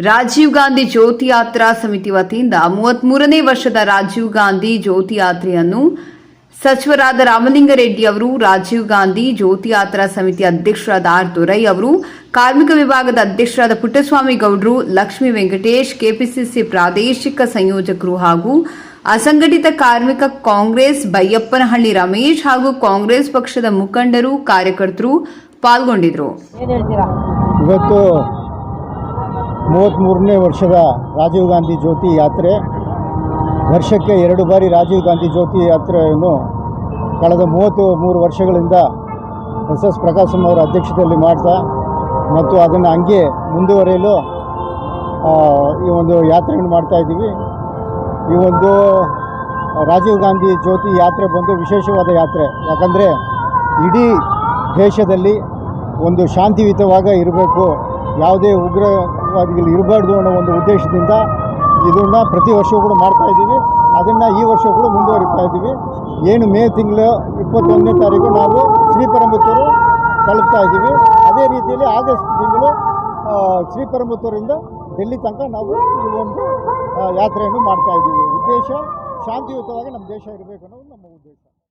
ರಾಜೀವ್ ಗಾಂಧಿ ಜ್ಯೋತಿ ಯಾತ್ರಾ ಸಮಿತಿ ವತಿಯಿಂದ 33ನೇ ವರ್ಷದ ರಾಜೀವ್ ಗಾಂಧಿ ಜ್ಯೋತಿ ಯಾತ್ರೆಯನ್ನು ಸಚಿವರಾದ ರಾಮಲಿಂಗಾರೆಡ್ಡಿ ಅವರು, ರಾಜೀವ್ ಗಾಂಧಿ ಜ್ಯೋತಿ ಯಾತ್ರಾ ಸಮಿತಿ ಅಧ್ಯಕ್ಷರಾದ ಆರ್ ದೊರೈ ಅವರು, ಕಾರ್ಮಿಕ ವಿಭಾಗದ ಅಧ್ಯಕ್ಷರಾದ ಪುಟ್ಟಸ್ವಾಮಿ ಗೌಡ್ರು, ಲಕ್ಷ್ಮೀ ವೆಂಕಟೇಶ್, ಕೆಪಿಸಿಸಿ ಪ್ರಾದೇಶಿಕ ಸಂಯೋಜಕರು ಹಾಗೂ ಅಸಂಘಟಿತ ಕಾರ್ಮಿಕ ಕಾಂಗ್ರೆಸ್ ಬೈಯಪ್ಪನಹಳ್ಳಿ ರಮೇಶ್ ಹಾಗೂ ಕಾಂಗ್ರೆಸ್ ಪಕ್ಷದ ಮುಖಂಡರು, ಕಾರ್ಯಕರ್ತರು ಪಾಲ್ಗೊಂಡಿದ್ದರು. ಇವತ್ತು 33ನೇ ವರ್ಷದ ರಾಜೀವ್ ಗಾಂಧಿ ಜ್ಯೋತಿ ಯಾತ್ರೆ. ವರ್ಷಕ್ಕೆ 2 ಬಾರಿ ರಾಜೀವ್ ಗಾಂಧಿ ಜ್ಯೋತಿ ಯಾತ್ರೆಯನ್ನು ಕಳೆದ 33 ವರ್ಷಗಳಿಂದ ಎಸ್ ಪ್ರಕಾಶಂ ಅವರ ಅಧ್ಯಕ್ಷತೆಯಲ್ಲಿ ಮಾಡ್ತಾ ಮತ್ತು ಅದನ್ನು ಹಂಗೆ ಮುಂದುವರೆಯಲು ಈ ಒಂದು ಯಾತ್ರೆಯನ್ನು ಮಾಡ್ತಾಯಿದ್ದೀವಿ. ಈ ಒಂದು ರಾಜೀವ್ ಗಾಂಧಿ ಜ್ಯೋತಿ ಯಾತ್ರೆ ಬಂದು ವಿಶೇಷವಾದ ಯಾತ್ರೆ. ಯಾಕಂದರೆ ಇಡೀ ದೇಶದಲ್ಲಿ ಒಂದು ಶಾಂತಿಯುತವಾಗಿ ಇರಬೇಕು, ಯಾವುದೇ ಉಗ್ರವಾದಿಗಳು ಇರಬಾರ್ದು ಅನ್ನೋ ಒಂದು ಉದ್ದೇಶದಿಂದ ಇದನ್ನು ಪ್ರತಿ ವರ್ಷವೂ ಕೂಡ ಮಾಡ್ತಾಯಿದ್ದೀವಿ. ಅದನ್ನು ಈ ವರ್ಷ ಕೂಡ ಮುಂದುವರಿತಾ ಇದ್ದೀವಿ. ಏನು ಮೇ ತಿಂಗಳು 21ನೇ ತಾರೀಕು ನಾವು ಶ್ರೀಪೆರಂಬತ್ತೂರು ತಲುಪ್ತಾ ಇದ್ದೀವಿ. ಅದೇ ರೀತಿಯಲ್ಲಿ ಆಗಸ್ಟ್ ತಿಂಗಳು ಶ್ರೀಪೆರಂಬತ್ತೂರಿಂದ ಡೆಲ್ಲಿ ತನಕ ನಾವು ಈ ಒಂದು ಯಾತ್ರೆಯನ್ನು ಮಾಡ್ತಾಯಿದ್ದೀವಿ. ಉದ್ದೇಶ ಶಾಂತಿಯುತವಾಗಿ ನಮ್ಮ ದೇಶ ಇರಬೇಕು ಅನ್ನೋದು